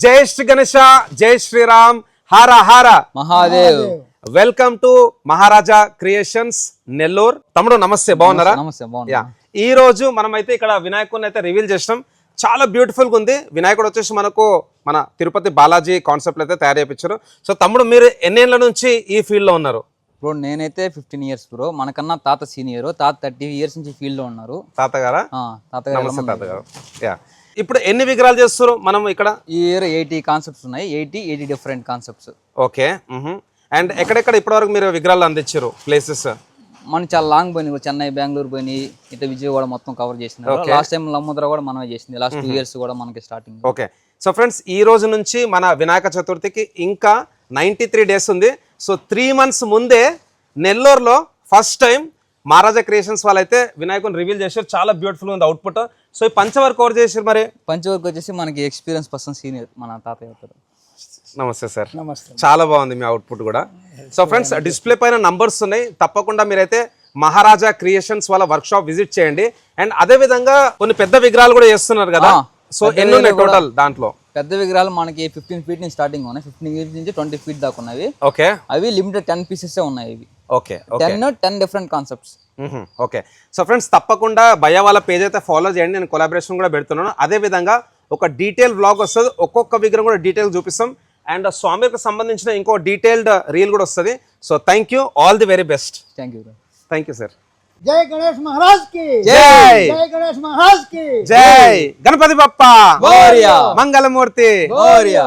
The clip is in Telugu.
జై శ్రీ గణేశ, జై Shriram, Hara Hara Mahadev. Welcome to Maharaja creations Nellore. తమ్ముడు నమస్తే, బాగున్నారా? నమస్తే, బాగున్నా. ఈ రోజు మనమైతే ఇక్కడ వినాయకుడిని అయితే రివీల్ చేసినాం. చాలా బ్యూటిఫుల్ గా ఉంది. వినాయకుడు వచ్చేసి మనకు మన తిరుపతి బాలాజీ కాన్సెప్ట్ అయితే తయారు చేయించారు. సో తమ్ముడు, మీరు ఎన్నేళ్ల నుంచి ఈ ఫీల్డ్ లో ఉన్నారు? బ్రో నేనైతే 15 years బ్రో. మనకన్నా తాత సీనియర్, తాత 30 years నుంచి ఫీల్డ్ లో ఉన్నారు. తాతగారా? తాతగారు. తాతగారు. యా, ఇప్పుడు ఎన్ని విగ్రహాలు చేస్తారు మనం ఇక్కడ? ఈ ఇయర్ 80 కాన్సెప్ట్స్ ఉన్నాయి. 80 డిఫరెంట్ కాన్సెప్ట్స్. ఓకే. అండ్ ఎక్కడెక్కడ ఇప్పటివరకు మీరు విగ్రహాలు అందించారు ప్లేసెస్? మనం చాలా లాంగ్ పోయినాయి. చెన్నై, బెంగళూరు పోయినాయి, ఇట్లా విజయవాడ మొత్తం కవర్ చేసినారు. లాస్ట్ టైం లమ్ముద్ర కూడా మనమే చేసింది. లాస్ట్ 2 years కూడా మనకి స్టార్టింగ్. ఓకే. సో ఫ్రెండ్స్, ఈ రోజు నుంచి మన వినాయక చతుర్థికి ఇంకా 93 days ఉంది. సో 3 months ముందే నెల్లూరులో ఫస్ట్ టైం మహారాజా క్రియేషన్స్ వాళ్ళైతే వినాయకుని రివీల్ చేశారు. చాలా బ్యూటిఫుల్ ఉంది అవుట్పుట్. సో ఈ పంచవర్క్ కవర్ చేశారు. మరి పంచవర్క్ వచ్చేసి మనకి ఎక్స్పీరియన్స్ పర్సన్ సీనియర్ మన తాతయ్య అవుతారు. నమస్తే సార్. నమస్తే. చాలా బాగుంది మీ అవుట్పుట్ కూడా. సో ఫ్రెండ్స్, డిస్ప్లే పైన నంబర్స్ ఉన్నాయి. తప్పకుండా మీరైతే మహారాజా క్రియేషన్స్ వాళ్ళ వర్క్ షాప్ విజిట్ చేయండి. అండ్ అదే విధంగా కొన్ని పెద్ద విగ్రహాలు కూడా చేస్తున్నారు కదా. సో ఎన్ని ఉన్నాయి టోటల్ దాంట్లో? పెద్ద విగ్రహాలు మనకి 15 feet నుంచి స్టార్టింగ్ ఉన్నాయి. 15 feet నుంచి 20 feet దాకా ఉన్నాయి. ఓకే. అవి లిమిటెడ్ 10 pieces ఉన్నాయి. ఇవి okay. 10 different concepts. Okay. So friends, తప్పకుండా భయ్య వాళ్ళ పేజ్ అయితే ఫాలో చేయండి. నేను కొలాబరేషన్ కూడా పెడుతున్నాను. అదే విధంగా ఒక డీటెయిల్ వ్లాగ్ వస్తుంది. ఒక్కొక్క విగ్రహం కూడా డీటెయిల్ చూపిస్తాం. అండ్ స్వామికి సంబంధించిన ఇంకో డీటెయిల్డ్ రీల్ కూడా వస్తుంది. So thank you, all the very best. Thank you sir. జై గణేష్ మహారాజ్ కి జై. జై గణేష్ మహారాజ్ కి జై. గణపతి బప్పా మోరియా. మంగళమూర్తి మోరియా.